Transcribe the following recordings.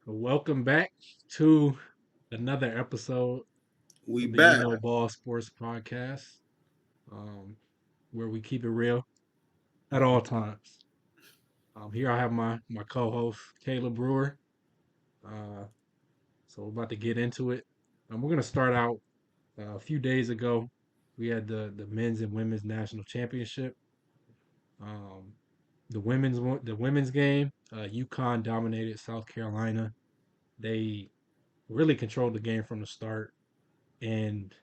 Welcome back to another episode We of the back. Ball Sports Podcast, um, where we keep it real at all times. Here I have my co-host Caleb Brewer. Uh, so we're about to get into it. We're gonna start out a few days ago. We had the men's and women's national championship. Um, the women's game. UConn dominated South Carolina. They really controlled the game from the start, and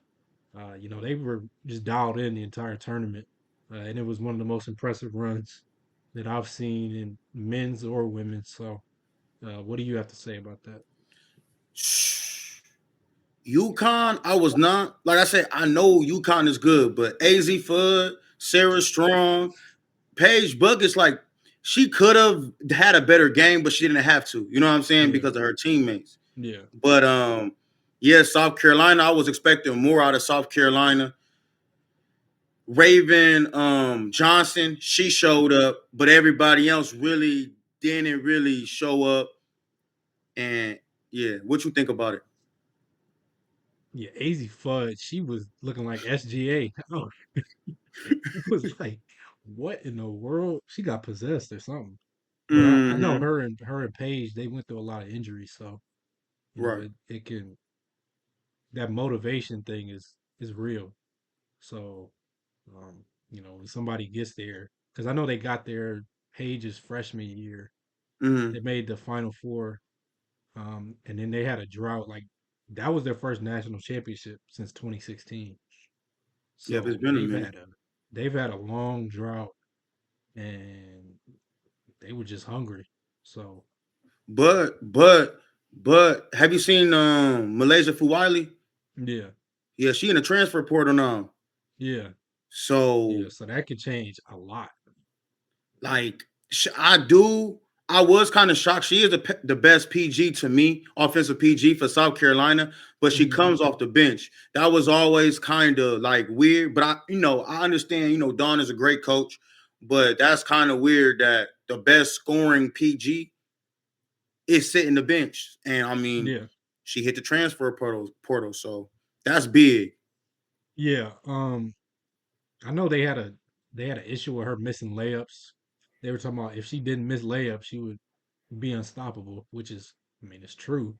they were just dialed in the entire tournament, and it was one of the most impressive runs that I've seen in men's or women's. So, what do you have to say about that? UConn, I was not like I said. I know UConn is good, but Az Fudd, Sarah Strong, Paige Buckets, like she could have had a better game, but she didn't have to. You know what I'm saying? Yeah, Because of her teammates. yeah, But yeah, South Carolina. I was expecting more out of South Carolina. Raven Johnson, she showed up, but everybody else really didn't really show up. And yeah, what you think about it? yeah. Az Fudd, she was looking like SGA. Oh, it was like, what in the world? She got possessed or something. But I know Mm-hmm. her and Paige, they went through a lot of injuries, so Right. it can that motivation thing is real. So when somebody gets there, because I know they got their Page's freshman year, Mm-hmm. they made the Final Four, and then they had a drought. Like that was their first national championship since 2016. Yep, it's So been a minute. they've had a long drought, and they were just hungry. So But have you seen Malaysia Fuwali? yeah, Yeah, she in the transfer portal now. yeah, yeah. So So that could change a lot. like I do. I was kind of shocked. She is the best PG to me, offensive PG for South Carolina, but she Hmm. comes off the bench. That was always kind of like weird. But I understand. Dawn is a great coach, but that's kind of weird that the best scoring PG is sitting the bench. And I mean, Yeah, she hit the transfer portal, so that's big. yeah. I know they had an issue with her missing layups. They were talking about if she didn't miss layups, she would be unstoppable, which is, I mean, it's true.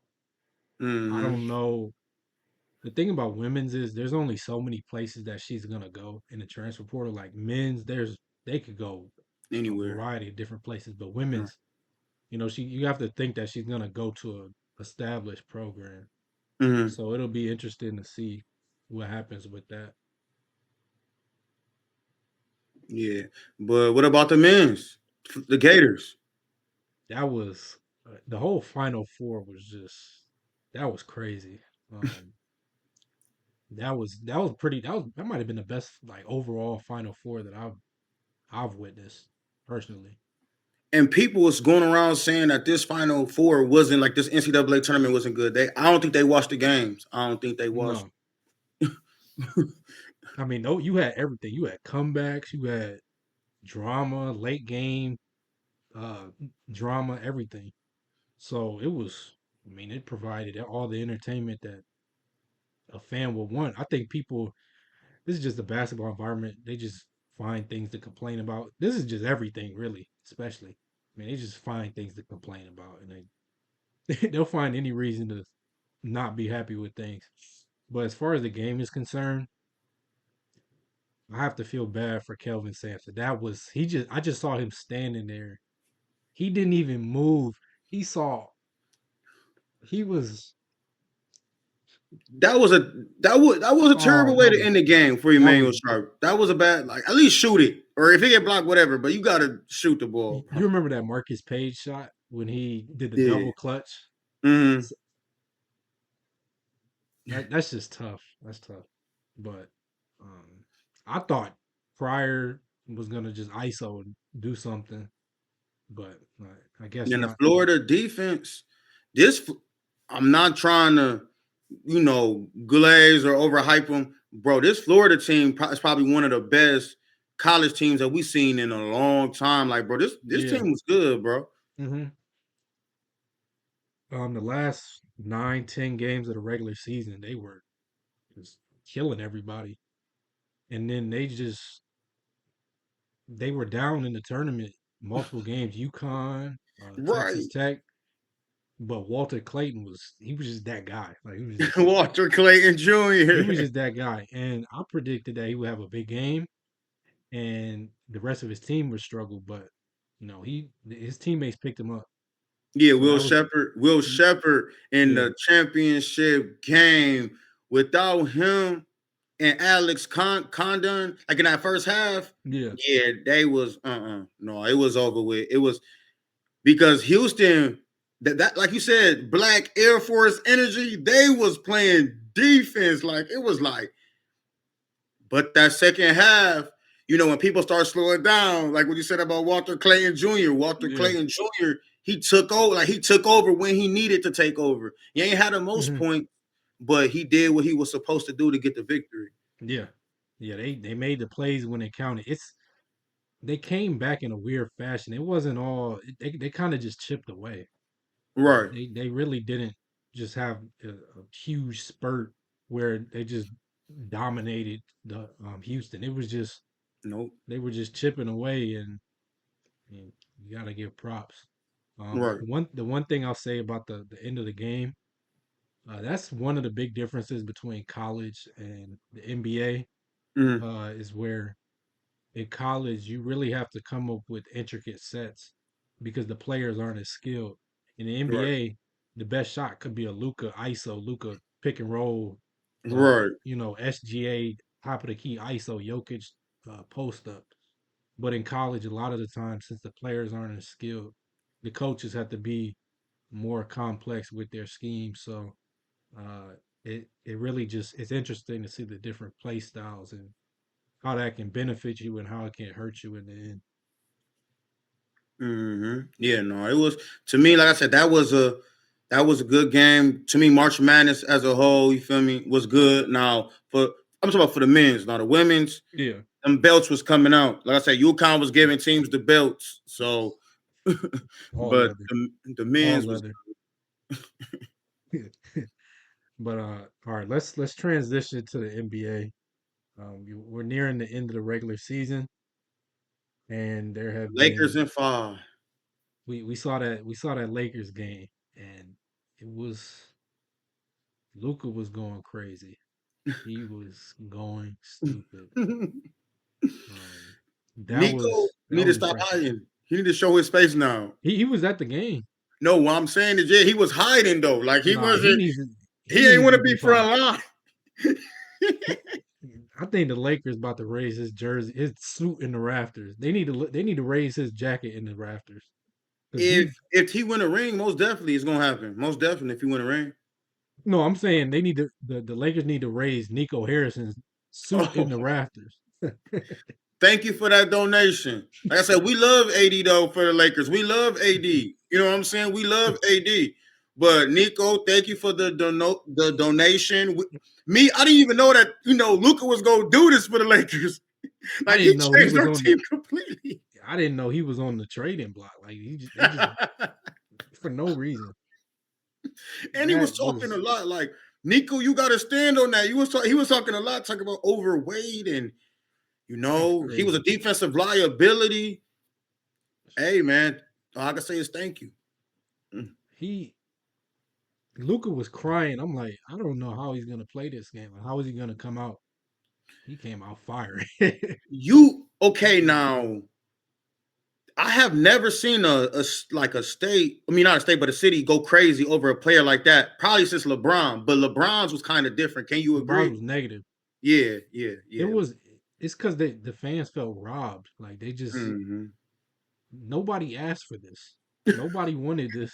I Hmm. don't know. The thing about women's is there's only so many places that she's gonna go in the transfer portal. Like men's, they could go a Anywhere. variety of different places, but Right. women's, you have to think that she's gonna go to a established program. Hmm. So it'll be interesting to see what happens with that. Yeah, but what about the men's? The Gators. That was the whole Final Four was just that was crazy. Um, that was pretty. That might have been the best like overall Final Four that I've witnessed personally. And people was going around saying that this Final Four wasn't like this NCAA tournament wasn't good. I don't think they watched the games. I don't think they watched. No, I mean no, you had everything. You had comebacks, you had drama, late game, uh, drama, everything. So it was. I mean, it provided all the entertainment that a fan would want. I think people this is just the basketball environment. They just find things to complain about. This is just everything, really, especially. I mean, they just find things to complain about, and they'll find any reason to not be happy with things. But as far as the game is concerned, I have to feel bad for Kelvin Sampson. That was I just saw him standing there. He didn't even move. He saw he was That was a oh terrible way that to was end the game for that Emmanuel was Sharp. That was a bad like at least shoot it or if it get blocked whatever. But you gotta shoot the ball. you remember that Marcus Page shot when he did the Yeah. double clutch? Hmm. That's just tough. That's tough. But um, I thought Pryor was gonna just ISO and do something, but I guess And the not. Florida defense, this I'm not trying to, glaze or overhype them, bro. This Florida team is probably one of the best college teams that we've seen in a long time. Like, bro, this Yeah. team was good, bro. Hmm. The last 9, 10 games of the regular season, they were just killing everybody, and then they were down in the tournament multiple games. UConn, Texas Right. Tech, but Walter Clayton he was just that guy. Like Walter Clayton he was Jr. just that guy, and I predicted that he would have a big game, and the rest of his team would struggle, but his teammates picked him up. Yeah, So that was Will y- Shepherd in yeah, the championship game. Without him and Alex Condon, like in that first half, yeah, yeah, they was no, it was over with. It was because Houston, that like you said, Black Air Force energy, they was playing defense like it was like, but that second half, when people start slowing down, like what you said about Walter Clayton Jr., yeah. he took over, like he took over when he needed to take over. He ain't had the most Hmm. points, but he did what he was supposed to do to get the victory. Yeah, yeah. They made the plays when they counted. They came back in a weird fashion. It wasn't all they kind of just chipped away. Right. They really didn't just have a huge spurt where they just dominated the Houston. It was just Nope. they were just chipping away, and you got to give props. Right. The one thing I'll say about the end of the game, that's one of the big differences between college and the NBA. Mm-hmm. Is where in college you really have to come up with intricate sets because the players aren't as skilled. In the Right. NBA, the best shot could be a Luca ISO, Luca pick and roll, Right. SGA top of the key ISO, Jokic post up. But in college, a lot of the time, since the players aren't as skilled, the coaches have to be more complex with their scheme. So uh, it really just it's interesting to see the different play styles and how that can benefit you and how it can hurt you in the end. Yeah, no, it was to me. Like I said, that was a good game to me. March Madness as a whole, you feel me, was good. Now I'm talking about for the men's. Now the women's, Yeah, them belts was coming out. Like I said, UConn was giving teams the belts. So, all but leather, the all men's was leather. But all right, let's transition to the NBA. We're nearing the end of the regular season, and there have Lakers been in five. we saw that Lakers game, and it was Luca was going crazy. He was going stupid. Um, that Nico was that need to was stop impressive. hiding. He need to show his face now. He was at the game. No, what I'm saying is, yeah, he was hiding though. Like he Nah, he wasn't. needs to he He ain't needs want to to be be popped. front line. He, I think the Lakers about to raise his jersey, his suit in the rafters. They need to raise his jacket in the rafters because if he. if he win a ring, most definitely it's gonna happen. Most definitely, if he win a ring. No, I'm saying they need to the Lakers need to raise Nico Harrison's suit in Oh, the rafters. thank you for that donation. Like I said, we love AD though for the Lakers. We love AD. You know what I'm saying? We love AD. But Nico, thank you for the donation. Me, I didn't even know that Luca was gonna do this for the Lakers. I Like he didn't know he changed was our on the. team completely. I didn't know he was on the trading block. Like they just for no reason. And he was That talking a was lot. Like Nico, you got to stand on that. He was talking a lot, talking about overweight and that's he was a crazy. defensive liability. Hey man, all I can say is thank you. Mm. He Luca was crying. I'm like, I don't know how he's gonna play this game. Like, how is he gonna come out? He came out firing. You okay now? I have never seen like a state. I mean, not a state, but a city go crazy over a player like that. Probably since LeBron, but LeBron's was kind of different. Can you LeBron agree? was negative. Yeah, yeah, It yeah. was it's because the fans felt robbed. Like they just Mm-hmm. nobody asked for this. Nobody wanted this.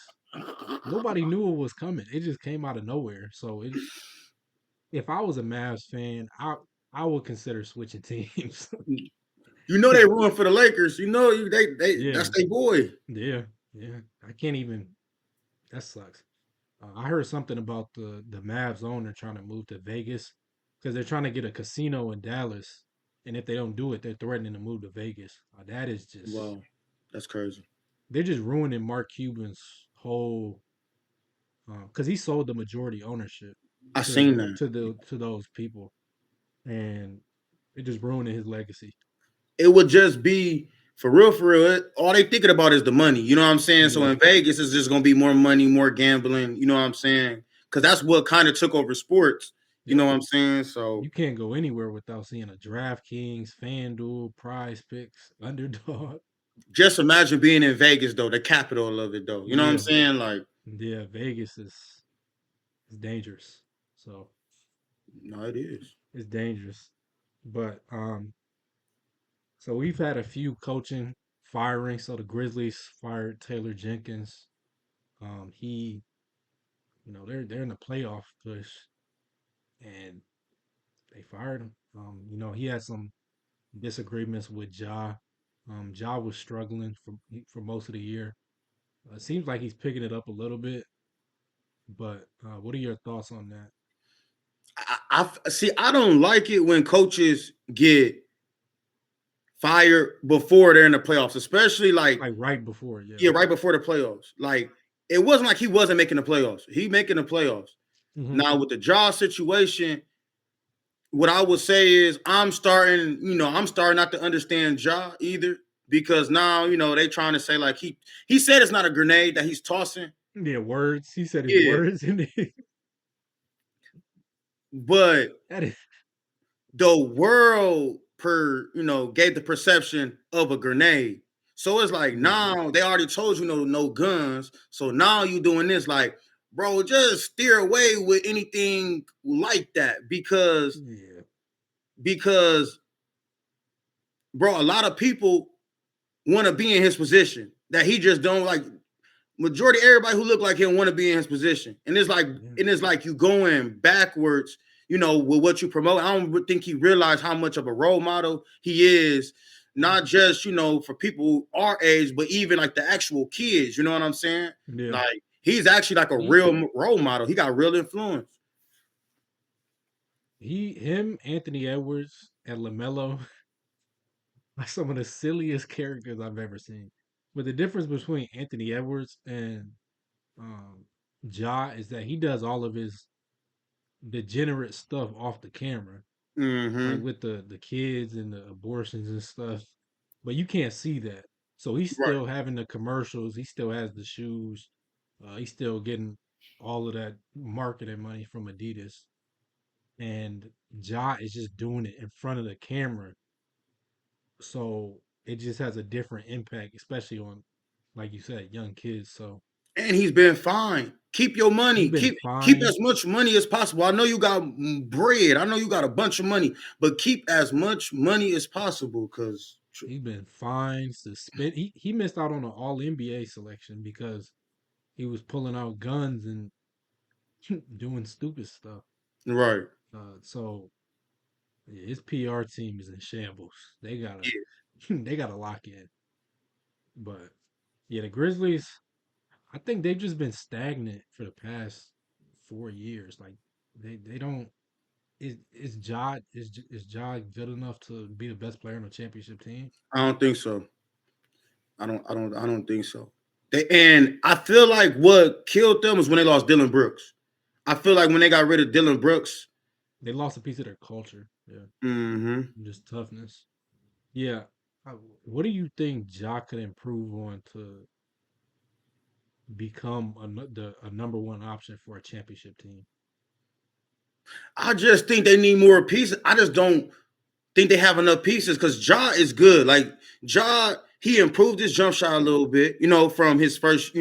Nobody knew it was coming. It just came out of nowhere. So if I was a Mavs fan, I would consider switching teams. You know they ruined for the Lakers. You know they Yeah, that's their boy. yeah, yeah. I can't even. That sucks. I heard something about the Mavs owner trying to move to Vegas because they're trying to get a casino in Dallas, and if they don't do it, they're threatening to move to Vegas. That is just Wow, that's crazy. they're just ruining Mark Cuban's whole. because he sold the majority ownership I seen that. to those people, and it just ruined his legacy. It would just be for real, for real. All they thinking about is the money. You know what I'm saying? So Yeah. in Vegas, it's just gonna be more money, more gambling. You know what I'm saying? Because that's what kind of took over sports. You know Yep. what I'm saying? So You can't go anywhere without seeing a DraftKings, FanDuel, Prize Picks, Underdog. just imagine being in Vegas though, the capital of it though. You know what I'm Yeah. saying? Like, Yeah. Vegas is dangerous. So no, it is. it's dangerous. But so we've had a few coaching firings. So the Grizzlies fired Taylor Jenkins. He, they're in the playoff push, and they fired him. He had some disagreements with Ja. Ja was struggling for most of the year. It seems like he's picking it up a little bit, but what are your thoughts on that? I see. I don't like it when coaches get fired before they're in the playoffs, especially like Like right before, yeah. yeah, right before the playoffs. Like it wasn't like he wasn't making the playoffs. He making the playoffs. Hmm. Now with the jaw situation, what I would say is I'm starting not to understand jaw either because now they trying to say like he said it's not a grenade that he's tossing. Yeah, words. He said his Yeah, words, and but that is, the world gave the perception of a grenade. So it's like yeah, now they already told you no guns. So now you doing this like, bro, just steer away with anything like that yeah, because bro, a lot of people want to be in his position that he just don't like. Majority of everybody who look like him want to be in his position, and yeah. it's like you going backwards. With what you promote. I don't think he realized how much of a role model he is, not just for people our age, but even like the actual kids. You know what I'm saying? Yeah. Like he's actually like a He, real role model. He got real influence. him, Anthony Edwards, and Lamelo are some of the silliest characters I've ever seen. But the difference between Anthony Edwards and um, Ja is that he does all of his degenerate stuff off the camera, like Mm-hmm. with the kids and the abortions and stuff. But you can't see that. So he's Right. still having the commercials. He still has the shoes. He's still getting all of that marketing money from Adidas. And Ja is just doing it in front of the camera. So it just has a different impact, especially on, like you said, young kids. So And he's been fine. Keep your he's money. been Keep fined. as much money as possible. I know you got bread. I know you got a bunch of money, but keep as much money as possible because He's been fined, suspended. He missed out on an All NBA selection because he was pulling out guns and doing stupid stuff. right. So yeah, his PR team is in shambles. They gotta Yeah. they gotta lock in. But yeah, the Grizzlies, I think they've just been stagnant for the past 4 years. Like they don't is Ja good enough to be the best player on the championship team? I don't think so. I don't think so. And I feel like what killed them was when they lost Dylan Brooks. I feel like when they got rid of Dylan Brooks, They lost a piece of their culture. Yeah, mm-hmm. just toughness. Yeah. What do you think Ja could improve on to become a number one option for a championship team? I just think they need more pieces. I just don't think they have enough pieces because Ja is good. Like Ja, he improved his jump shot a little bit, from his first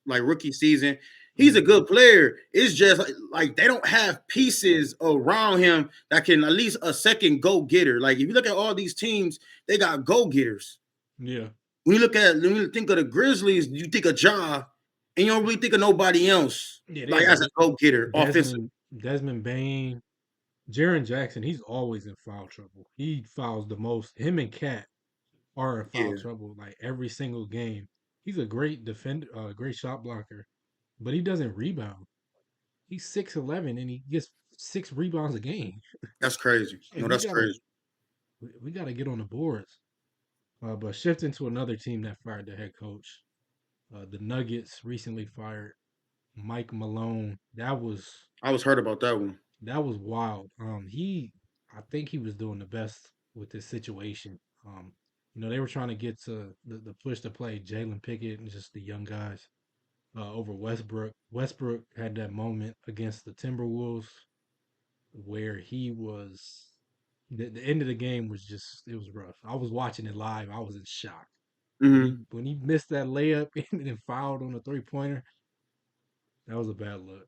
like rookie season. He's a Hmm. good player. It's just like they don't have pieces around him that can at least a second go getter. Like if you look at all these teams, they got go getters. Yeah. When you think of the Grizzlies, you think of Ja, and you don't really think of nobody else Yeah, they like have as a go getter offensive. Desmond Bain, Jaron Jackson. He's always in foul trouble. He fouls the most. Him and Cat are in foul Yeah, trouble like every single game. He's a great defender, great shot blocker, but he doesn't rebound. He's 6'11" and he gets 6 rebounds a game. that's crazy. Like No, we that's gotta crazy. we gotta get on the boards. But shifting to another team that fired the head coach, the Nuggets recently fired. Mike Malone. I was hurt about that one. That was wild. I think he was doing the best with this situation. They were trying to get to the push to play Jalen Pickett and just the young guys over Westbrook. Westbrook had that moment against the Timberwolves where he was. The end of the game was just it was rough. I was watching it live. I was in shock when he Hmm. when he missed that layup and then fouled on a 3-pointer. That was a bad look.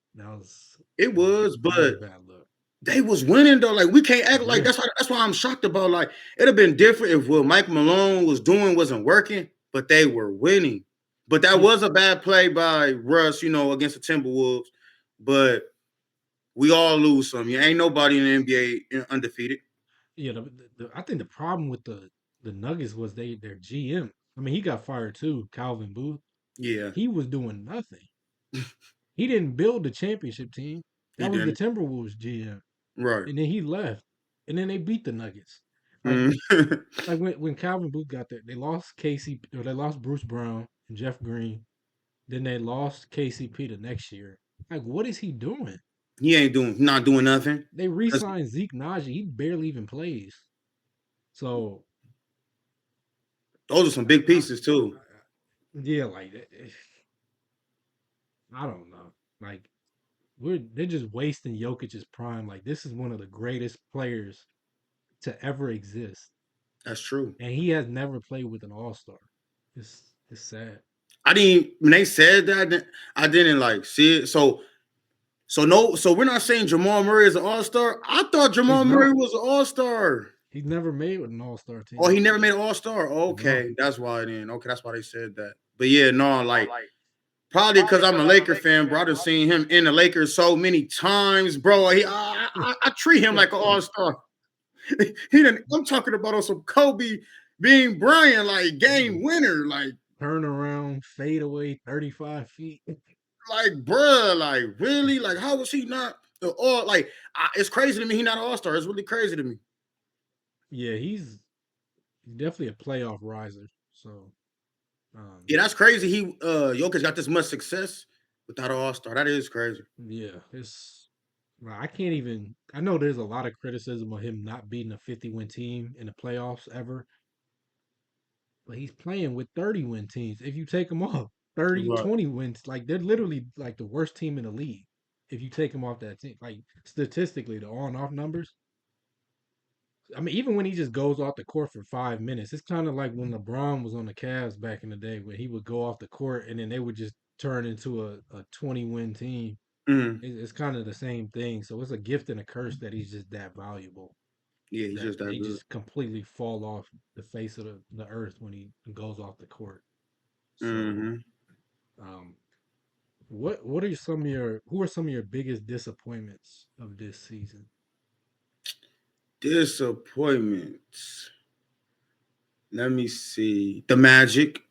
It was, That was a but bad look. they was winning though. Like we can't act like Yeah. that's why I'm shocked about. Like it'd have been different if what Mike Malone was doing wasn't working, but they were winning. But that Yeah. was a bad play by Russ, against the Timberwolves. But we all lose some. You ain't nobody in the NBA undefeated. Yeah, I think the problem with the Nuggets was their GM. I mean, he got fired too, Calvin Booth. Yeah, He was doing nothing. He didn't build the championship team. he That was the didn't. Timberwolves GM, Right. and then he left, and then they beat the Nuggets. Like Mm. like when Calvin Booth got there, they lost or they lost Bruce Brown and Jeff Green. Then they lost KCP the next year. Like, what is he doing? Not doing nothing. They 'Cause re-signed Zeke Naji. He barely even plays. So those are some I, big I, pieces too. yeah, like I don't know. Like they're just wasting Jokic's prime. Like this is one of the greatest players to ever exist, That's true. and he has never played with an All Star. It's sad. I didn't when they said that I didn't like see it. So no, so we're not saying Jamal Murray is an all-star. I thought He's Jamal Murray not. was an all-star. He's never made with an All Star Oh, team. he never made an all-star. No. Okay, that's why then. Okay, that's why they said that. But yeah, no, like probably because I'm a Laker fan, bro. I've seen him in the Lakers so many times, bro. I treat him like an all-star. He didn't. I'm talking about on some Kobe being Bryant, like game winner, Turn around, fade away, 35 feet. bruh, like really, like how was he not? Or like, it's crazy to me. He not an all-star. It's really crazy to me. Yeah, he's definitely a playoff riser. So um, Yeah, that's crazy. Jokic got this much success without an All Star. That is crazy. yeah, I can't even. I know there's a lot of criticism of him not beating a 50-win team in the playoffs ever, but he's playing with 30-win teams. If you take them off, 30, Right. 20 wins, like they're literally like the worst team in the league. If you take them off that team, like statistically, the on off numbers. I mean, even when he just goes off the court for 5 minutes, it's kind of like when LeBron was on the Cavs back in the day, where he would go off the court and then they would just turn into a 20-win team. Mhm. It's kind of the same thing. So it's a gift and a curse that he's just that valuable Yeah, he's that just that they good. just completely fall off the face of the earth when he goes off the court. So, Hmm. um, what are some of your who are some of your biggest disappointments of this season? Disappointments. Let me see. The Magic.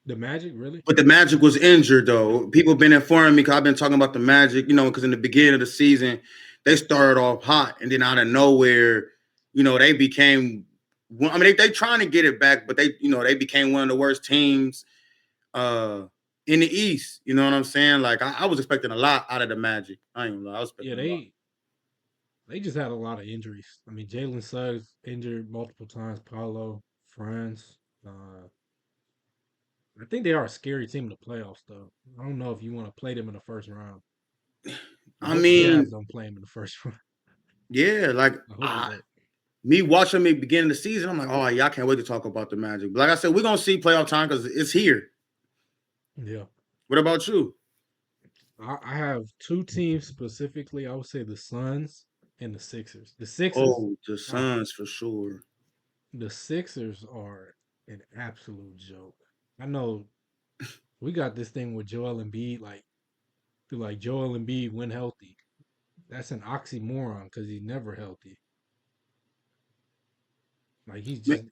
The Magic, really? But the Magic was injured though. People been informing me because I've been talking about the Magic, because in the beginning of the season, they started off hot and then out of nowhere, they became I mean, they trying to get it back, but they became one of the worst teams uh in the East. You know what I'm saying? Like I was expecting a lot out of the Magic. I ain't gonna lie, I was Yeah, expecting a lot. they just had a lot of injuries. I mean, Jalen Suggs injured multiple times. Paulo, Franz. I think they are a scary team in the playoffs, though. I don't know if you want to play them in the first round. I I hope the Jazz mean, don't play them in the first round. yeah, like I hope they don't. me watching me beginning the season, I'm like, oh yeah, I can't wait to talk about the Magic. But like I said, we're gonna see playoff time because it's here. Yeah. What about you? I have two teams specifically. I would say the Suns and the Sixers. Oh, the Uh, Suns for sure. the Sixers are an absolute joke. I know we got this thing with Joel Embiid, like Joel Embiid when healthy. That's an oxymoron because he's never healthy. Like he's just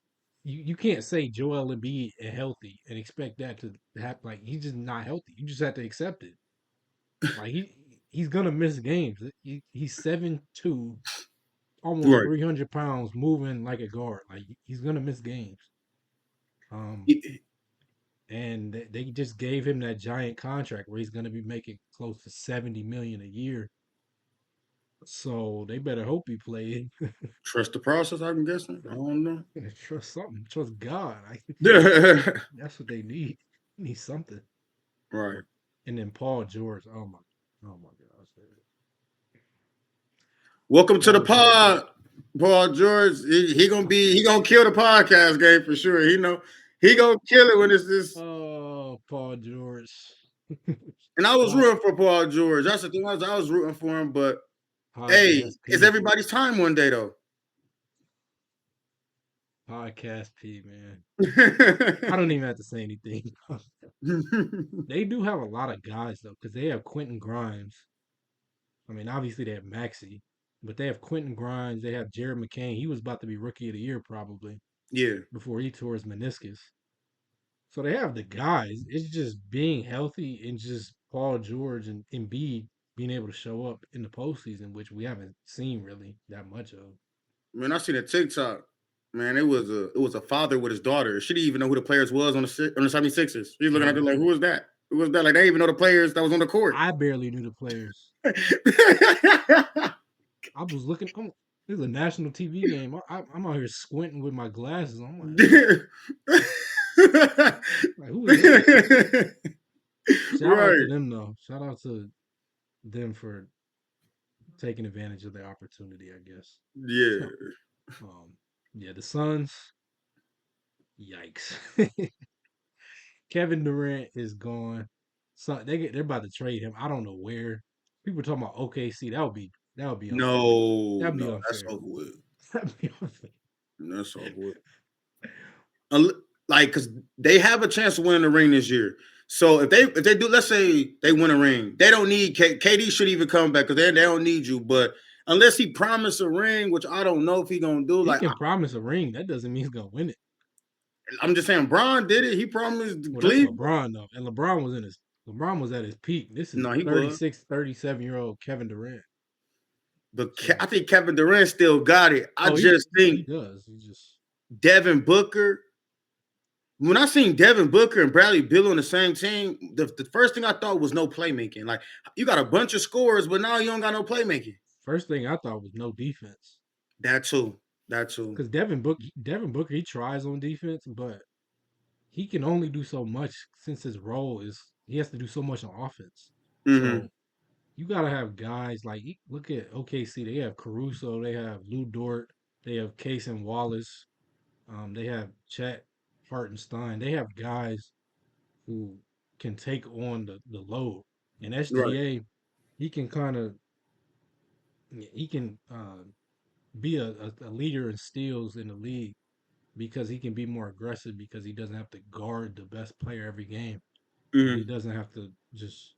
you can't say Joel Embiid and healthy and expect that to happen. Like he's just not healthy. You just have to accept it. Like he's gonna miss games. He's 7'2", almost Right. 300 pounds, moving like a guard. Like he's gonna miss games. Um, and they just gave him that giant contract where he's going to be making close to 70 million a year. So they better hope he plays. Trust the process, I'm guessing. I don't know. Trust something. Trust God. That's what they need. Need something. Right. And then Paul George. Oh my gosh. Welcome to the Paul George. pod, Paul George. He gonna kill the podcast game for sure. He gonna kill it when it's this. Oh, Paul George. And I was Pod, rooting for Paul George. That's the thing. I was rooting for him, but hey, podcast it's P. everybody's time one day though. Podcast P, man. I don't even have to say anything. They do have a lot of guys though, because they have Quentin Grimes. I mean, obviously they have Maxi, but they have Quentin Grimes. They have Jared McCain. He was about to be rookie of the year probably Yeah, before he tore his meniscus. So they have the guys. It's just being healthy and just Paul George and Embiid being able to show up in the postseason, which we haven't seen really that much of. man, I seen a TikTok. Man, it was a father with his daughter. She didn't even know who the players was on the 76ers. He's looking at her like, who was that? Who was that? Like they didn't even know the players that was on the court. I barely knew the players. I was looking. Oh, this is a national TV game. I'm out here squinting with my glasses. I'm like, who is that? Shout out to Right. them though. Shout out to them for taking advantage of the opportunity. I guess. Yeah. um, yeah, the Suns. Yikes. Kevin Durant is gone. So they're about to trade him. I don't know where. People talking about OKC. That would be unfair. No, That'd be no, that's unfair. over with. That'd be unfair. That's over with. Like, cause they have a chance to win the ring this year. So if they do, let's say they win a ring, they don't need KD should even come back because they don't need you. But unless he promised a ring, which I don't know if he gonna do, He like can promise a ring. That doesn't mean he's gonna win it. I'm just saying, Bron did it. He promised Well, that's Cleveland. LeBron though, and LeBron was at his peak. This is No, he was. 36, 37-year-old Kevin Durant. But So, I think Kevin Durant still got it. I oh, just he think does. He just Devin Booker. When I seen Devin Booker and Bradley Beal on the same team, the first thing I thought was no playmaking. Like you got a bunch of scores, but now you don't got no playmaking. first thing I thought was no defense That too. That too. because Devin Booker, he tries on defense, but he can only do so much since his role is he has to do so much on offense. Mm-hmm. So you gotta have guys like look at OKC. They have Caruso, they have Lou Dort, they have Case and Wallace, they have Chet Hartenstein. They have guys who can take on the load. And Right. SGA, he can kind of he can be a leader in steals in the league because he can be more aggressive because he doesn't have to guard the best player every game and he Mm-hmm. doesn't have to just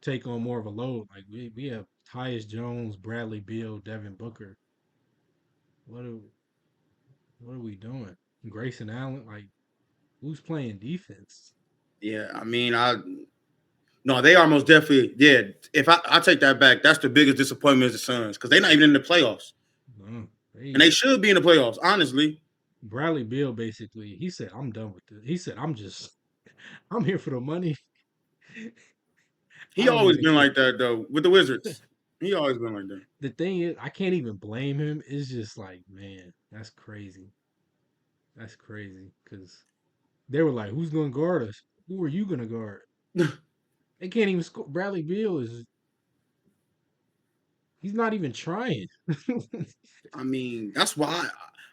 take on more of a load. Like we have Tyus Jones, Bradley Beal, Devin Booker. What are what are we doing? Grayson Allen, like who's playing defense? Yeah. I mean, I no, they are most definitely. Yeah. If I take that back, that's the biggest disappointment is the Suns because they're not even in the playoffs, No, and they should be in the playoffs. Honestly, Bradley Beal basically he said I'm done with this. He said I'm here for the money. I he don't always even been care. like that though with the Wizards. He always been like that. The thing is, I can't even blame him. It's just like, man, that's crazy. That's crazy because they were like, "Who's gonna guard us? Who are you gonna guard?" They can't even score. Bradley Beal is he's not even trying. I mean, that's why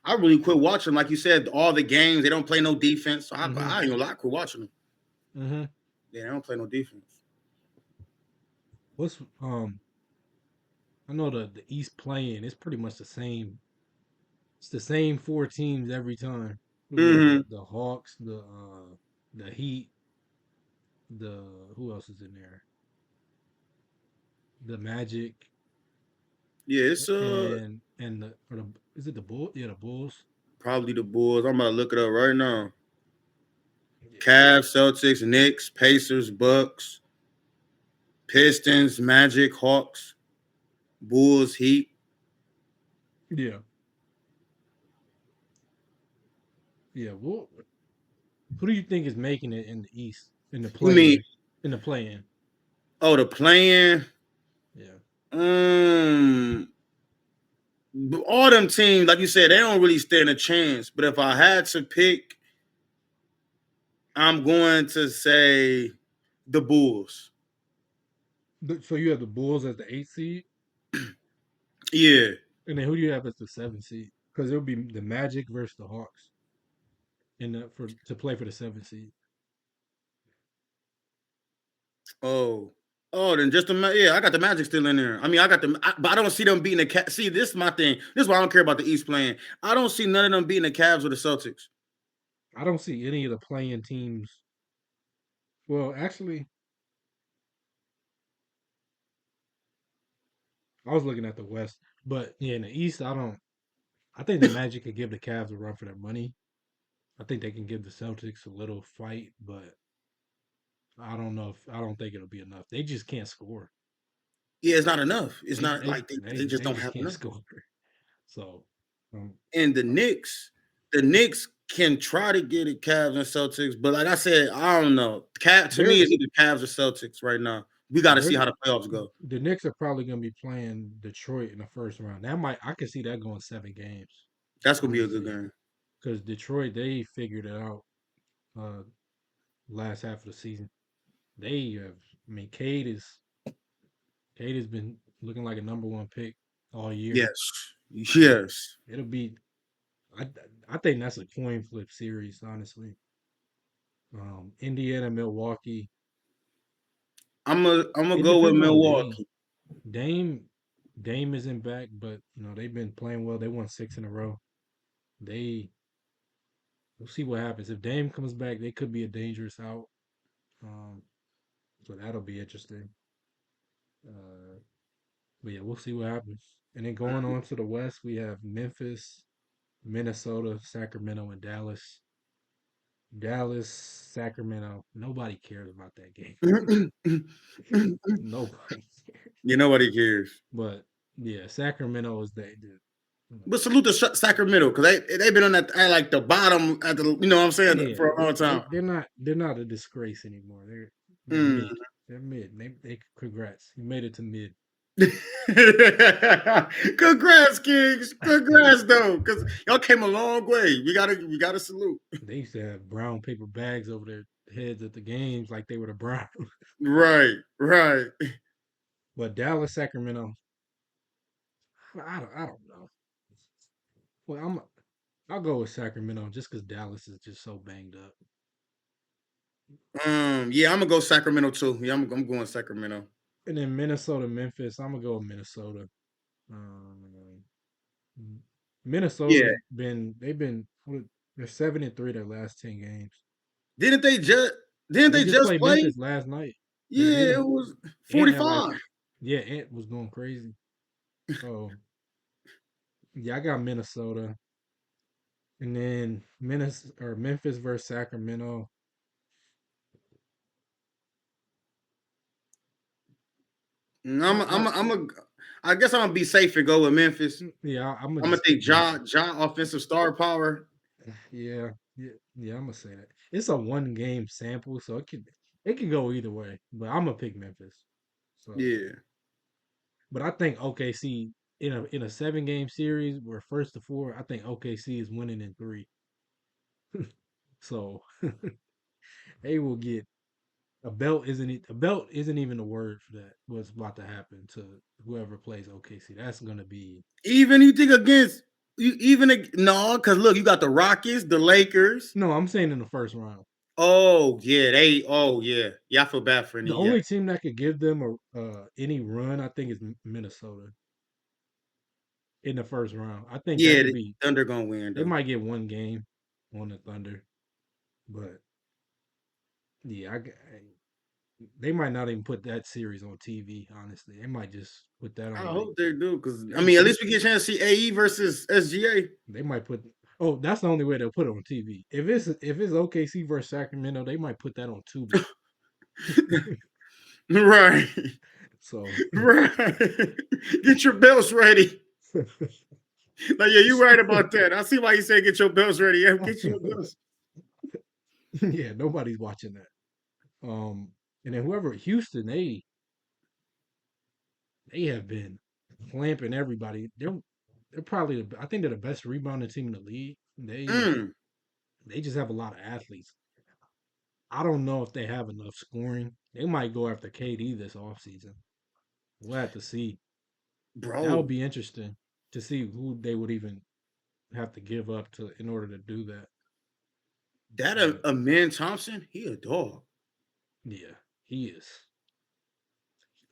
I really quit watching. Like you said, all the games they don't play no defense. So hmm I ain't gonna lie, I quit watching them. hmm Yeah, they don't play no defense. What's I know the East playing. It's pretty much the same. It's the same four teams every time. We got Mm-hmm. the Hawks, the Heat, the who else is in there? The Magic, Yeah, it's and the or the is it the Bull? Yeah, the Bulls. probably the Bulls. I'm about to look it up right now. Yeah, Cavs, Celtics, Knicks, Pacers, Bucks, Pistons, Magic, Hawks, Bulls, Heat. yeah, yeah. Who do you think is making it in the East in the You mean play-in? In the play-in, the playing? yeah. Um, all them teams, like you said, they don't really stand a chance. But if I had to pick, I'm going to say the Bulls. So you have the Bulls as the 8th seed, Yeah. and then who do you have as the 7th seed? Because it would be the Magic versus the Hawks in the for to play for the 7th seed. Oh. Oh, then just yeah, I got the Magic still in there. I mean, I got them, but I don't see them beating the Cavs. See, this is my thing. This is why I don't care about the East playing. I don't see none of them beating the Cavs or the Celtics. I don't see any of the playing teams. Well, actually, I was looking at the West, but yeah, in the East, I don't. I think the Magic could give the Cavs a run for their money. I think they can give the Celtics a little fight, but I don't know if I don't think it'll be enough. They just can't score. Yeah, it's not enough. It's They not they like they they just they don't just have can't enough. score. So, um, And uh, The Knicks can try to get it Cavs and Celtics, but like I said, I don't know. To me, they're it's either Cavs or Celtics right now. We got to they're see how the playoffs go. the Knicks are probably going to be playing Detroit in the first round. That might I could see that going 7 games, That's gonna be a good honestly, game. because Detroit they figured it out uh last half of the season. They have, I mean, Cade has been looking like a number 1 pick all year. Yes, So yes. it'll be I I think that's a coin flip series, honestly. Indiana, Milwaukee. I'm gonna It go with depends on Dame. Milwaukee. Dame Dame isn't back, but they've been playing well. They won 6 in a row. They We'll see what happens. If Dame comes back, they could be a dangerous out. Um, so that'll be interesting. Uh, but yeah, we'll see what happens. And then going on to the West, we have Memphis, Minnesota, Sacramento, and Dallas. Dallas, Sacramento. Nobody cares about that game. Nobody cares. Yeah, nobody cares. But yeah, Sacramento is But salute to Sacramento because they've been on that at like the bottom at the you know what I'm saying yeah, for a long they time. they're not a disgrace anymore. They're Mm. mid. They're mid. They congrats. You made it to mid. Congrats, Kings. Congrats, though, because y'all came a long way. We gotta salute. They used to have brown paper bags over their heads at the games like they were the Browns. Right, right. But Dallas, Sacramento, I don't know. Well, I'll go with Sacramento just because Dallas is just so banged up. Yeah, I'm gonna go Sacramento too. Yeah, I'm going Sacramento. And then Minnesota, Memphis, I'm gonna go with Minnesota. Um, Yeah, Minnesota's been they've been they're 7-3 their last 10 games. didn't they just didn't They they just just played play? Memphis last night. They beat Yeah, it them. was Ant had like 45. yeah, Ant was going crazy. So yeah, I got Minnesota. And then Memphis versus Sacramento. I'm I, I'm I I'm a, I guess I'm gonna be safe and go with Memphis. yeah, I'm gonna I'm gonna just think pick Memphis. Ja offensive star power. Yeah, yeah, I'm gonna say that. It's a 1 game sample, so it could go either way. But I'm gonna pick Memphis. So, Yeah. but I think OKC in a 7 game series where first to four, I think OKC is winning in three. So they will get a belt isn't even a word for that. What's about to happen to whoever plays OKC? That's gonna be Even you think against you even no, because look, you got the Rockets, the Lakers. no. I'm saying in the first round. Oh yeah, yeah. I feel bad for The Indiana. only team that could give them any run, I think, is Minnesota in the first round. I think that Yeah, could the be. Thunder gonna win They though. might get 1 game on the Thunder, but yeah, they might not even put that series on TV. Honestly, they might just put that I on like hope they do because I they mean at least we get a chance to see AE versus SGA. they might put. Oh, that's the only way they'll put it on TV. If it's OKC versus Sacramento, they might put that on Tubi. Right, So right. Get your belts ready. Like yeah, you're right about that. I see why you say get your belts ready. Yeah, get your belts. Yeah, nobody's watching that. And then whoever Houston, they have been clamping everybody. They're probably I think they're the best rebounding team in the league. Mm, They just have a lot of athletes. I don't know if they have enough scoring. They might go after KD this offseason. We'll have to see. That would bro, be interesting to see who they would even have to give up to in order to do that. that But Amin Thompson, he a dog. yeah, he is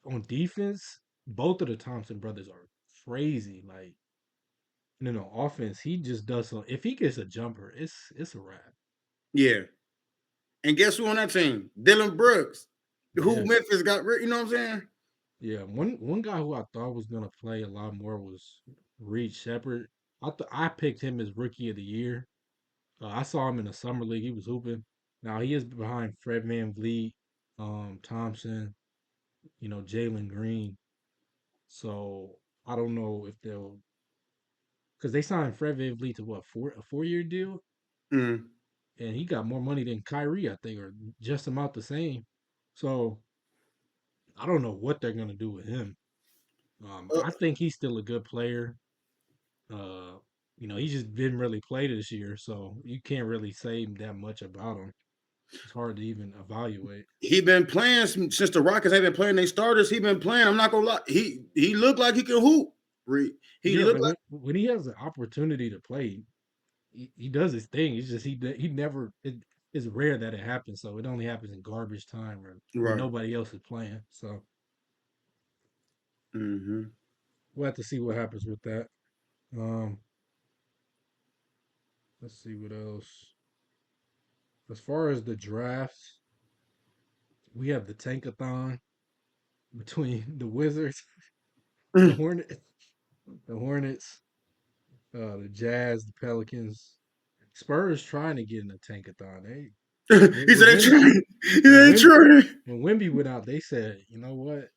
on defense. Both of the Thompson brothers are crazy. Like, offense, he just does so. If he gets a jumper, it's a wrap. Yeah. And guess who on that team? Dylan Brooks, who Yeah, Memphis got rid. You know what I'm saying? yeah. One guy who I thought was gonna play a lot more was Reed Shepard. I picked him as rookie of the year. I saw him in the summer league. He was hooping. Now he is behind Fred VanVleet, Thompson, Jalen Green. So I don't know if they'll because they signed Fred VanVleet to what, a 4-year deal, Mm. and he got more money than Kyrie, I think, or just about the same. So I don't know what they're gonna do with him. Uh, I think he's still a good player. Uh, he just didn't really play this year, so you can't really say that much about him. It's hard to even evaluate. he been playing since the Rockets have been playing their starters. He been playing. I'm not gonna lie. He looked like he can hoop. He Yeah, looked like like when he has the opportunity to play, he does his thing. It's just he never it's rare that it happens. So it only happens in garbage time or when right. nobody else is playing. So Mm-hmm. we'll have to see what happens with that. Um, let's see what else. As far as the drafts, we have the tankathon between the Wizards, the Hornets, the Hornets, the Jazz, the Pelicans. Spurs trying to get in the tankathon. He said When they Wimby trying. when They Wim trying. when Wimby went out, they said, you know what,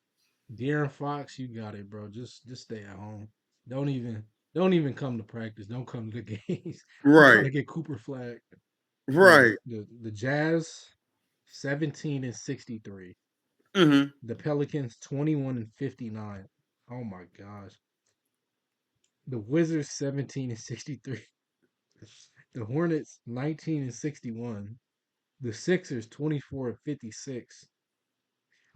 De'Aaron Fox, you got it, bro. Just stay at home. Don't even don't even come to practice. Don't come to the games. We trying Right. to get Cooper flag. Yeah, Right. the Jazz 17-63. Mm-hmm. The Pelicans 21-59. Oh my gosh. The Wizards 17-63. The Hornets 19-61. The Sixers 24-56.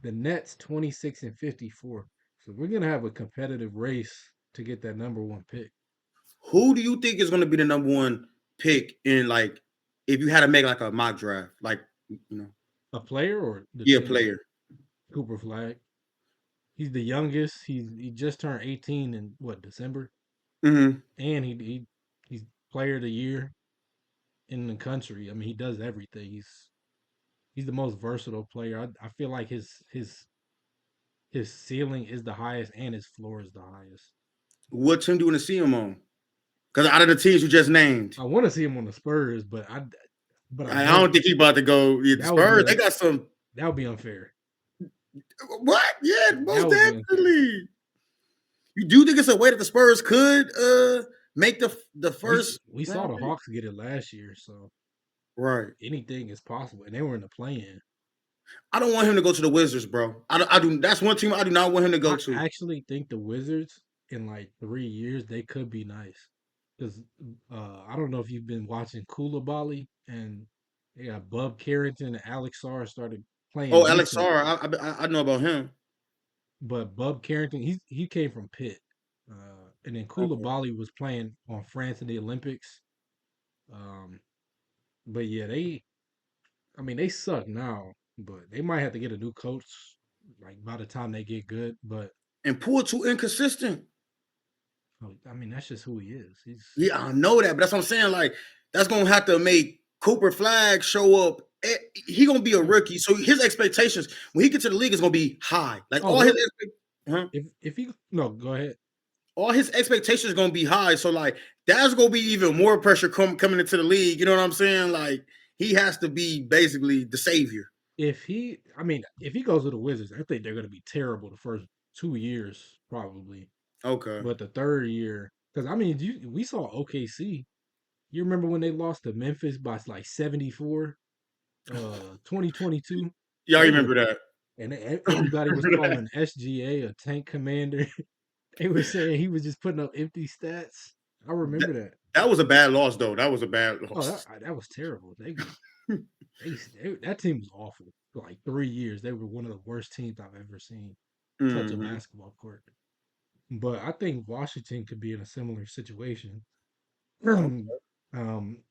The Nets 26-54. So we're gonna have a competitive race to get that number one pick. Who do you think is gonna be the number one pick in like if you had to make like a mock draft? Like, you know, A player or the yeah, team? player. Cooper Flag. He's the youngest. He just turned 18 in what, December, Mm-hmm. and he's player of the year in the country. I mean, he does everything. He's the most versatile player. I feel like his ceiling is the highest and his floor is the highest. What team do you want to see him on? Because out of the teams you just named, I want to see him on the Spurs, but I I don't. don't think he about to go. Yeah, the That would be Spurs, they got some. that would be unfair. What? Yeah, That most would be unfair. definitely. You do think it's a way that the Spurs could make the We first we saw round the pick? Hawks get it last year, so Right. anything is possible. And they were in the play-in. I don't want him to go to the Wizards, bro. I do. That's one team I do not want him to go I to. actually think the Wizards in like 3 years they could be nice because I don't know if you've been watching Koulibaly and they got Bub Carrington and Alex Sarr started playing Oh, Alex decent, Sarr, I know about him. but Bub Carrington he came from Pitt, and then Okay. Koulibaly was playing on France in the Olympics. Um, but yeah, I mean they suck now, but they might have to get a new coach like by the time they get good. But And Poole too inconsistent. I mean that's just who he is. Yeah, I know that, but that's what I'm saying. Like, that's gonna have to make Cooper Flag show up. He gonna be a Yeah. rookie, so his expectations when he gets to the league is gonna be high. Like Oh, they'll huh? if he no go ahead. All his expectations gonna be high. So like, that's gonna be even more pressure coming into the league. You know what I'm saying? Like, he has to be basically the savior. I mean, if he goes to the Wizards, I think they're going to be terrible the first 2 years probably, Okay. but the third year, because I mean, we saw OKC. You remember when they lost to Memphis by like 74? 2022. Y'all They were remember that? and everybody was Remember that? calling SGA a tank commander. They were saying he was just putting up empty stats. I that? remember that. That was a bad loss, though. That was a bad Oh, loss. that was terrible. They that team was awful. For like 3 years, they were one of the worst teams I've ever seen touch a Hmm. basketball court. But I think Washington could be in a similar situation. um,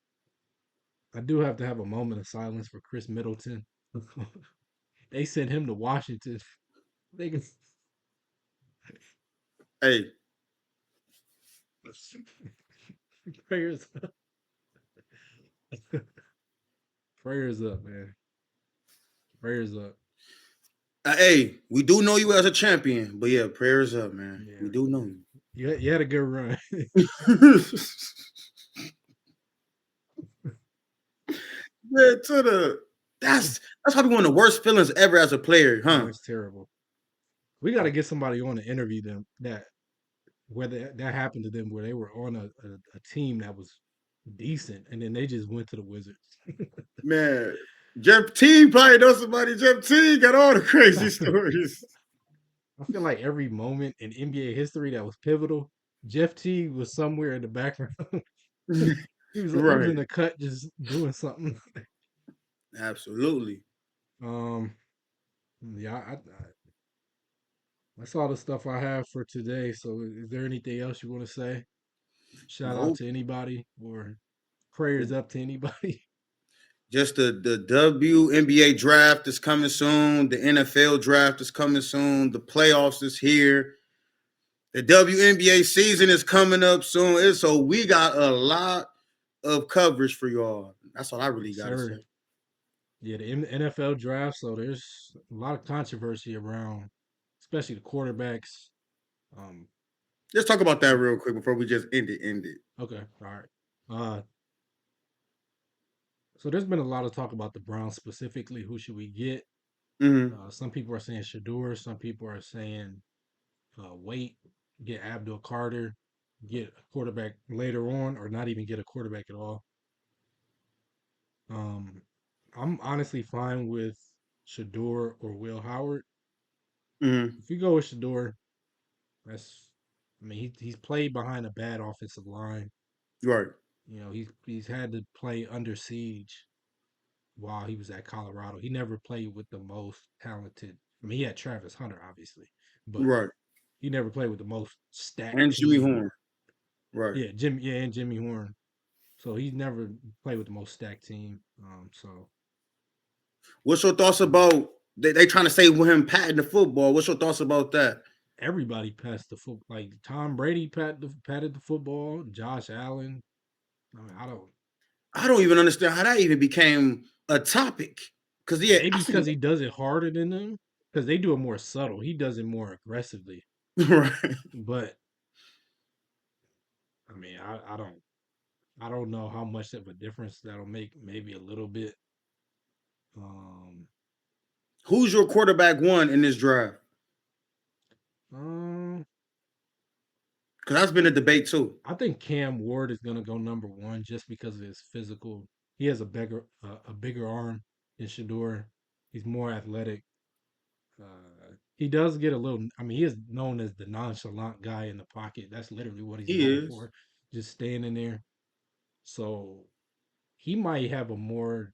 I do have to have a moment of silence for Chris Middleton. They sent him to Washington. They can Hey, prayers up. Prayers up, man. Prayers up. hey, we do know you as a champion, but yeah, prayers up, man. We Yeah, do know you had a good run. you. Yeah, to the that's probably one of the worst feelings ever as a player, Oh, huh? it's terrible. We got to get somebody on to interview them that whether that happened to them where they were on a team that was decent and then they just went to the Wizards. Man, Jeff T probably knows somebody. Jeff T got all the crazy stories. I feel like every moment in NBA history that was pivotal, Jeff T was somewhere in the background. He was Right. in the cut just doing something. Absolutely. Um, yeah, that's all the stuff I have for today. So, is there anything else you want to say? Shout out Nope. to anybody or prayers up to anybody? Just the WNBA draft is coming soon. The NFL draft is coming soon. The playoffs is here. The WNBA season is coming up soon. So we got a lot of coverage for y'all. That's all I really Yes, got to sir. say. Yeah, the NFL draft. So there's a lot of controversy around, especially the quarterbacks. Um, Let's talk about that real quick before we just end it. End it. okay, all right. Uh, so there's been a lot of talk about the Browns specifically. Who should we get? Mm-hmm. Some people are saying Shador. Some people are saying wait, get Abdul Carter, get a quarterback later on, or not even get a quarterback at all. Um, I'm honestly fine with Shador or Will Howard. Mm-hmm. If you go with Shador, that's I mean he's played behind a bad offensive line. Right. You know he's had to play under siege while he was at Colorado. He never played with the most talented. I mean he had Travis Hunter obviously, but Right. he never played with the most stacked And Jimmy team. Horn. Right. And Jimmy Horn. So he's never played with the most stacked team. So What's your thoughts about they trying to say with him patting the football? What's your thoughts about that? everybody passed the foot. Like Tom Brady patted the football. Josh Allen. I mean, I don't. I don't even understand how that even became a topic. Cause yeah, I Maybe see. because he does it harder than them. Because they do it more subtle. He does it more aggressively. Right. But I mean, I don't know how much of a difference that'll make. Maybe a little bit. Um, Who's your quarterback one in this draft? um, Because that's been a debate too. I think Cam Ward is gonna go number one just because of his physical. He has a bigger arm than Shador. He's more athletic. He does get a little. I mean, he is known as the nonchalant guy in the pocket. That's literally what he's He known is. for, just standing there. So he might have a more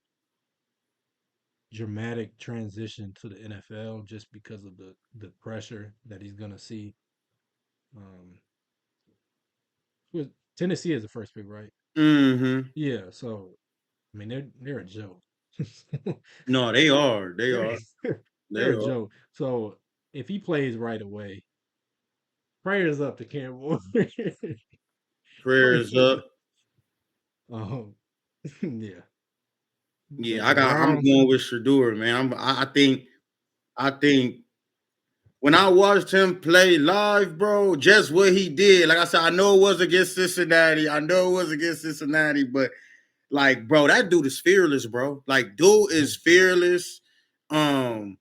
dramatic transition to the NFL just because of the pressure that he's gonna see. Um, with Tennessee is the first pick, right? Mm-hmm. Yeah. So I mean, they're a joke. No, they are. They they're are. They they're a are. joke. So if he plays right away, prayers up to Cam Ward. Prayers Prayers up. up. Um, yeah. Yeah, The I'm Browns, going with Shador, man. I think when I watched him play live, bro, just what he did. Like I said, I know it was against Cincinnati. I know it was against Cincinnati, but like, bro, that dude is fearless, bro. Like, dude is 100%. fearless. Um,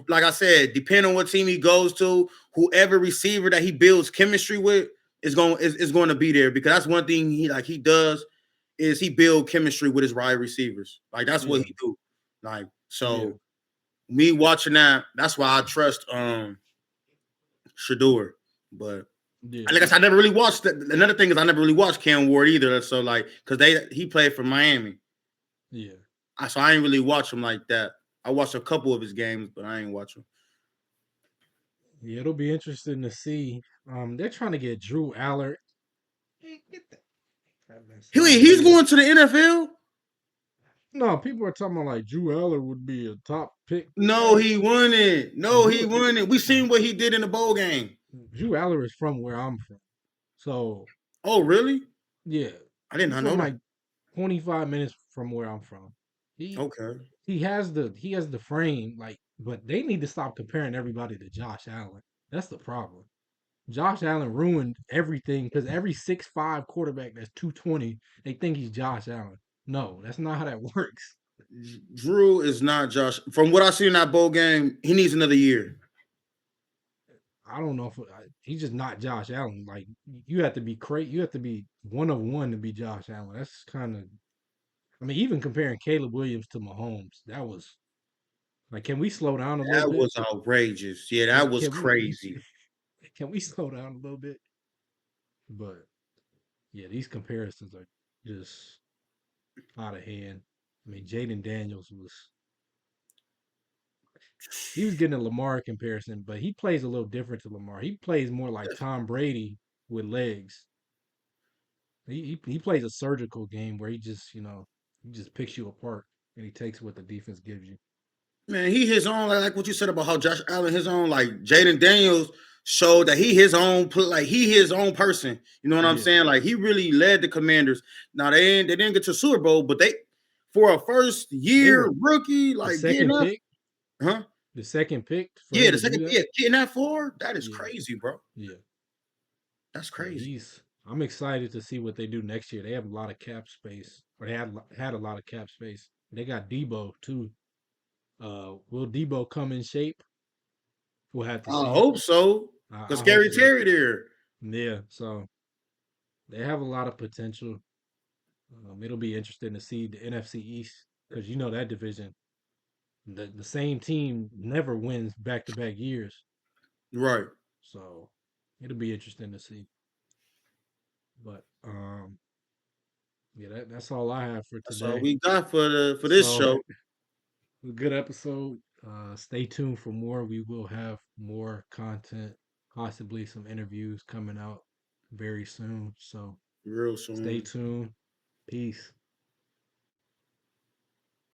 like I said, depending on what team he goes to, whoever receiver that he builds chemistry with is going to be there because that's one thing he does. is he build chemistry with his wide receivers. Like that's what Yeah, he do. Like yeah, so, me watching that, that's why I trust Shador. But yeah, like I said, I never really watched that. Another thing is I never really watched Cam Ward either. So like, cause he played for Miami, yeah. so I ain't really watch him like that. I watched a couple of his games, but I ain't watch him. Yeah, it'll be interesting to see. They're trying to get Drew Aller. Hey, get that mess out of He's here. going to the NFL. No, people are talking about like Drew Eller would be a top pick. No, Man, he won it. No, he Drew won it. We seen what he did in the bowl game. Drew Aller is from where I'm from. So Oh, really? yeah, I did he's not from know that. like 25 minutes from where I'm from. He Okay. he has the frame, like, but they need to stop comparing everybody to Josh Allen. That's the problem. Josh Allen ruined everything because every 6'5" quarterback that's 220, they think he's Josh Allen. No, that's not how that works. Drew is not Josh. From what I see in that bowl game, he needs another year. I don't know if he's just not Josh Allen. Like, you have to be crazy. You have to be one of one to be Josh Allen. That's kind of. I mean, even comparing Caleb Williams to Mahomes, that was like, can we slow down a little That bit? was outrageous. Yeah, Can that was can we crazy. can we slow down a little bit? But yeah, these comparisons are just out of hand. I mean, Jaden Daniels he was getting a Lamar comparison, but he plays a little different to Lamar. He plays more like Tom Brady with legs. He plays a surgical game where he just picks you apart and he takes what the defense gives you. Man, he his own. Like what you said about how Josh Allen his own. Like Jaden Daniels showed that he his own. Like he his own person. You know what I'm Yeah, saying? Like he really led the Commanders. Now they didn't get to Super Bowl, but they for a first they year were rookie the like getting second that. pick, Huh? the second pick for Yeah, him the to do second that. yeah getting that for that is Yeah, crazy, bro. yeah, That's yeah. crazy. I'm excited to see what they do next year. They have a lot of cap space, or they had a lot of cap space. They got Debo too. Will Debo come in shape? We'll have to I see. hope so. Cause I hope Scary so. Terry there. Yeah, so they have a lot of potential. It'll be interesting to see the NFC East because you know that division. The same team never wins back to back years, Right. so it'll be interesting to see. But yeah, that's all I have for That's all today. we got for this So show. a good episode. Stay tuned for more. We will have more content, possibly some interviews coming out very soon. So Real stay soon. tuned. Peace.